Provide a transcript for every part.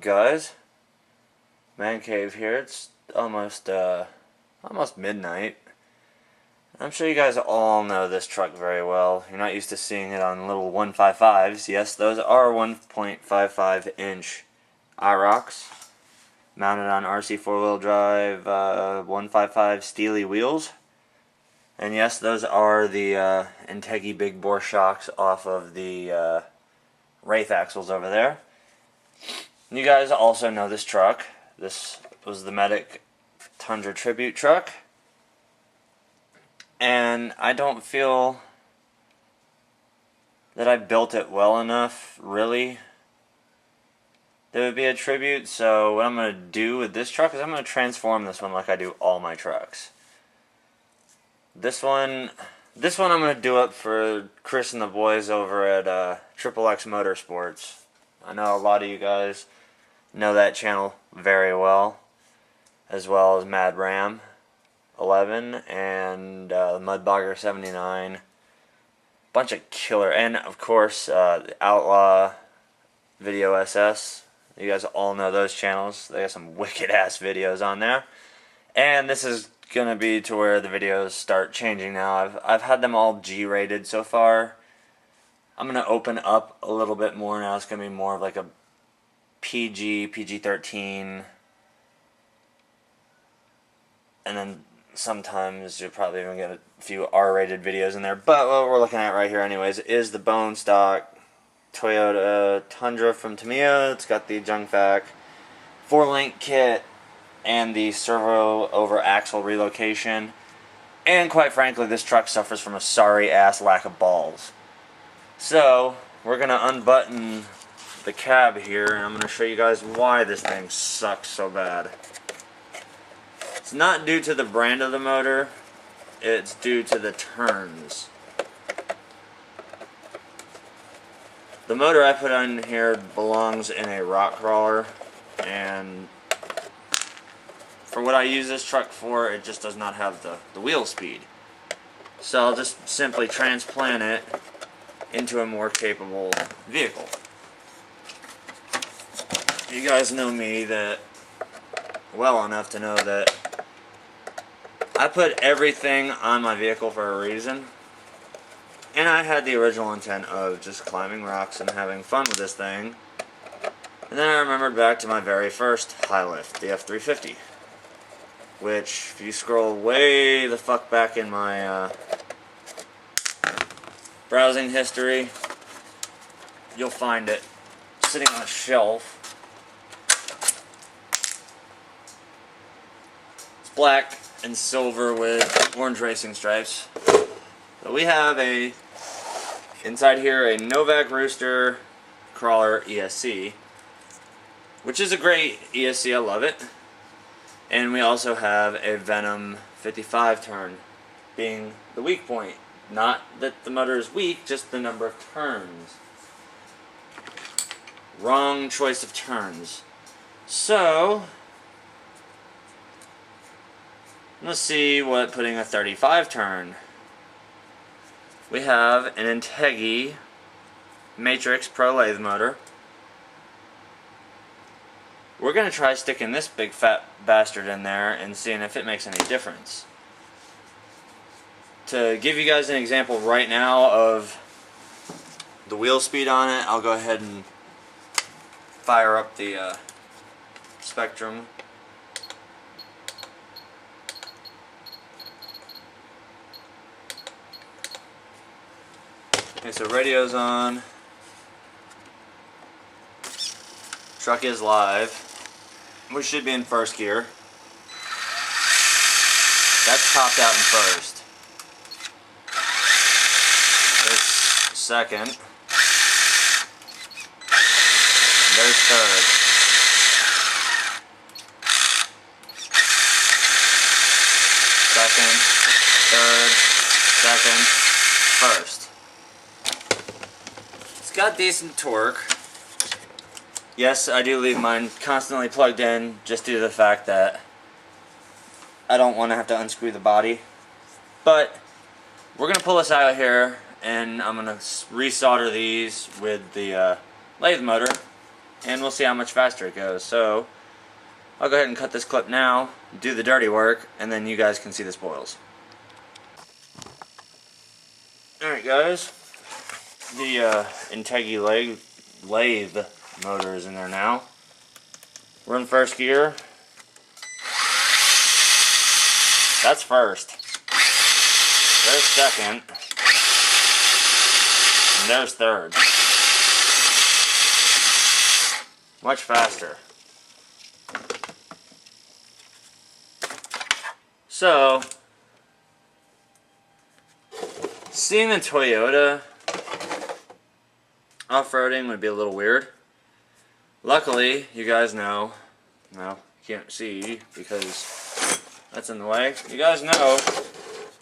guys? Man Cave here. It's almost midnight. I'm sure you guys all know this truck very well. You're not used to seeing it on little 155s. Yes, those are 1.55 inch IROCs mounted on RC 4-wheel drive 155 Steely wheels. And yes, those are the Integi big bore shocks off of the Wraith axles over there. You guys also know this truck. This was the Medic Tundra tribute truck. And I don't feel that I built it well enough, really, that it would be a tribute. So what I'm going to do with this truck is I'm going to transform this one like I do all my trucks. This one I'm going to do up for Chris and the boys over at XXX Motorsports. I know a lot of you guys know that channel very well, as well as Mad Ram 11 and Mudbogger 79. Bunch of killer, and of course the Outlaw Video SS. You guys all know those channels. They got some wicked ass videos on there. And this is gonna be to where the videos start changing now. I've had them all G-rated so far. I'm gonna open up a little bit more now. It's gonna be more of like a PG-13, and then sometimes you'll probably even get a few R-rated videos in there. But what we're looking at right here anyways is the bone stock Toyota Tundra from Tamiya. It's got the junk vac 4-link kit and the servo over axle relocation. And quite frankly, this truck suffers from a sorry ass lack of balls. So we're gonna unbutton the cab here, and I'm going to show you guys why this thing sucks so bad. It's not due to the brand of the motor, it's due to the turns. The motor I put on here belongs in a rock crawler, and for what I use this truck for, it just does not have the wheel speed. So I'll just simply transplant it into a more capable vehicle. You guys know me that well enough to know that I put everything on my vehicle for a reason. And I had the original intent of just climbing rocks and having fun with this thing. And then I remembered back to my very first Highlift, the F350. Which, if you scroll way the fuck back in my browsing history, you'll find it sitting on a shelf. Black and silver with orange racing stripes. So we have inside here a Novak Rooster Crawler ESC, which is a great ESC, I love it. And we also have a Venom 55 turn, being the weak point. Not that the motor is weak, just the number of turns. Wrong choice of turns. So let's see what putting a 35 turn. We have an Integi Matrix Pro lathe motor. We're going to try sticking this big fat bastard in there and seeing if it makes any difference. To give you guys an example right now of the wheel speed on it, I'll go ahead and fire up the Spectrum. Okay, so radio's on. Truck is live. We should be in first gear. That's topped out in first. There's second. And there's third. Second, third, second, first. It's got decent torque. Yes, I do leave mine constantly plugged in just due to the fact that I don't want to have to unscrew the body. But we're going to pull this out here, and I'm going to resolder these with the lathe motor and we'll see how much faster it goes. So I'll go ahead and cut this clip now, do the dirty work, and then you guys can see the spoils. Alright guys, the Integi lathe motor is in there now. We're in first gear. That's first. There's second. And there's third. Much faster. So, seeing the Toyota off-roading would be a little weird. Luckily, you guys know, well, you can't see because that's in the way. You guys know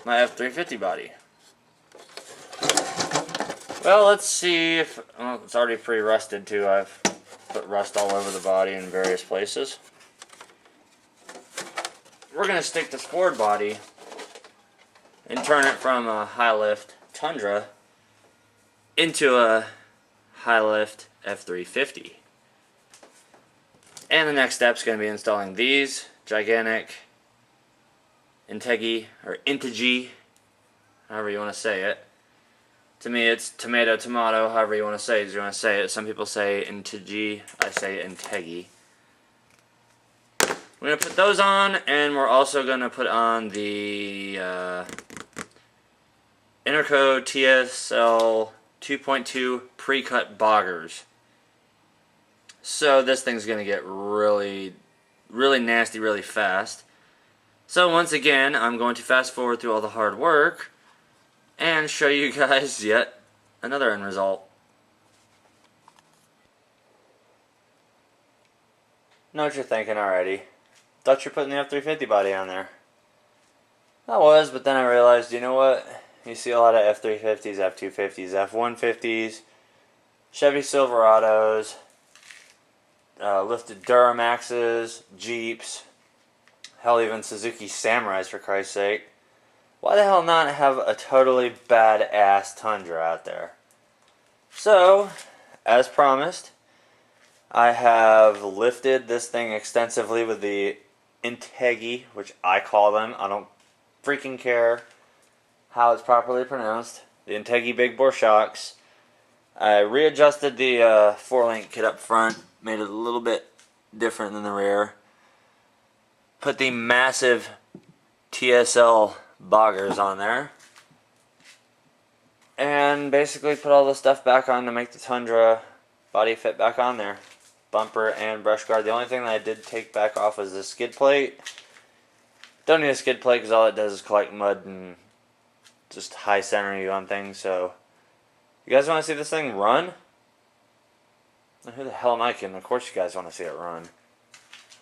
my F350 body. Well, let's see if, well, it's already pre-rusted too. I've put rust all over the body in various places. We're going to stick the sport body and turn it from a Highlift Tundra into a Highlift F350. And the next step is going to be installing these gigantic Integi, or Integi, however you want to say it. To me it's tomato, however you want to say it. Some people say Integi, I say Integi. We're going to put those on, and we're also going to put on the Interco TSL 2.2 pre-cut boggers. So this thing's going to get really nasty really fast. So once again, I'm going to fast forward through all the hard work and show you guys yet another end result. Know what you're thinking already. Thought you were putting the F350 body on there. I was, but then I realized, you know what? You see a lot of F350s, F250s, F150s, Chevy Silverados, lifted Duramaxes, Jeeps, hell, even Suzuki Samurais, for Christ's sake. Why the hell not have a totally badass Tundra out there? So, as promised, I have lifted this thing extensively with the Integi, which I call them. I don't freaking care how it's properly pronounced. The Integi big bore shocks. I readjusted the 4-link kit up front, made it a little bit different than the rear. Put the massive TSL boggers on there. And basically put all the stuff back on to make the Tundra body fit back on there. Bumper and brush guard. The only thing that I did take back off was the skid plate. Don't need a skid plate because all it does is collect mud and just high center you on things. So, you guys want to see this thing run? Who the hell am I kidding? Of course you guys want to see it run.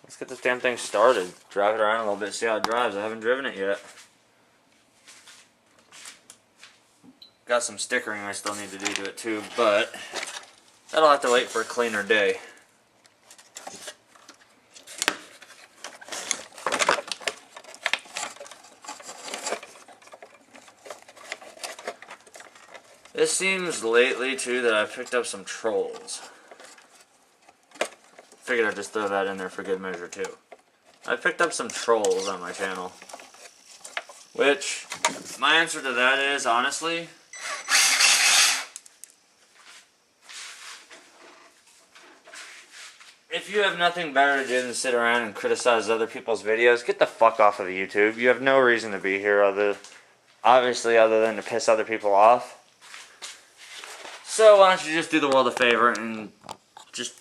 Let's get this damn thing started. Drive it around a little bit, see how it drives. I haven't driven it yet. Got some stickering I still need to do to it too, but that'll have to wait for a cleaner day. This seems lately too that I've picked up some trolls. Figured I'd just throw that in there for good measure too. I picked up some trolls on my channel. Which, my answer to that is, honestly, if you have nothing better to do than sit around and criticize other people's videos, get the fuck off of YouTube. You have no reason to be here obviously other than to piss other people off. So why don't you just do the world a favor and just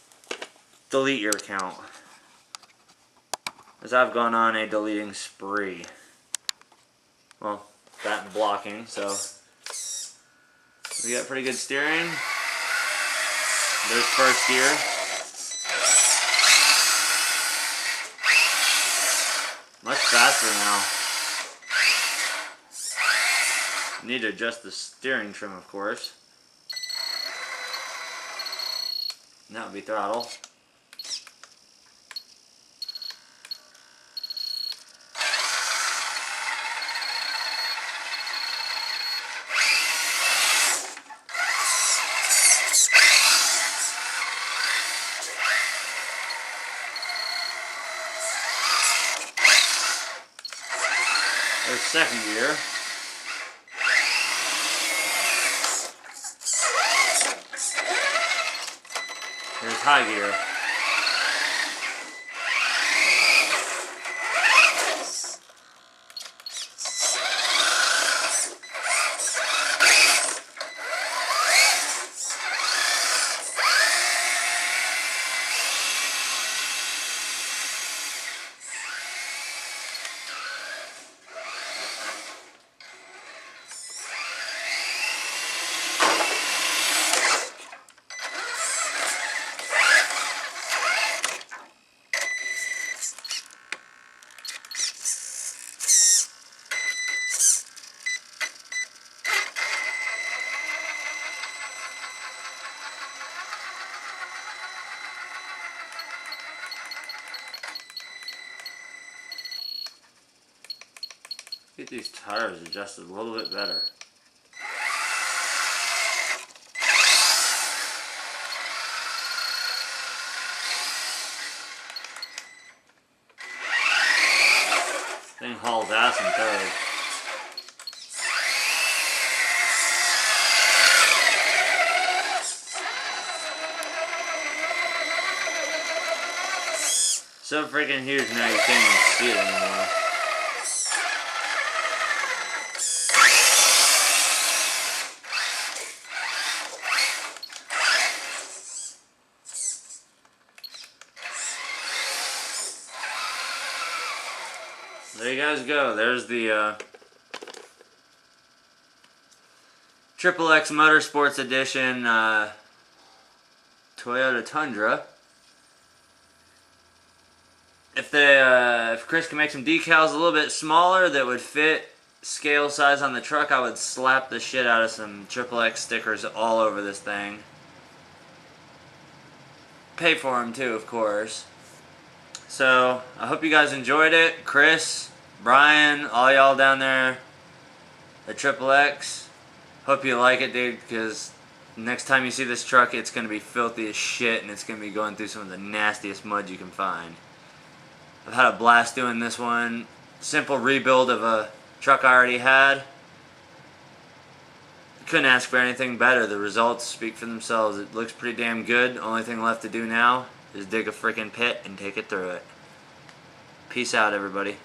delete your account. As I've gone on a deleting spree. Well, that and blocking, so we got pretty good steering. There's first gear. Much faster now. Need to adjust the steering trim, of course. And that would be throttle. There's second gear. Here's high gear. Get these tires adjusted a little bit better. Thing hauls ass in third. So freaking huge now you can't even see it anymore. There you guys go. There's the XXX Motorsports Edition Toyota Tundra. If Chris can make some decals a little bit smaller that would fit scale size on the truck, I would slap the shit out of some XXX stickers all over this thing. Pay for them too, of course. So, I hope you guys enjoyed it. Chris, Brian, all y'all down there at XXX. Hope you like it, dude, because next time you see this truck, it's going to be filthy as shit, and it's going to be going through some of the nastiest mud you can find. I've had a blast doing this one. Simple rebuild of a truck I already had. Couldn't ask for anything better. The results speak for themselves. It looks pretty damn good. Only thing left to do now is dig a freaking pit and take it through it. Peace out, everybody.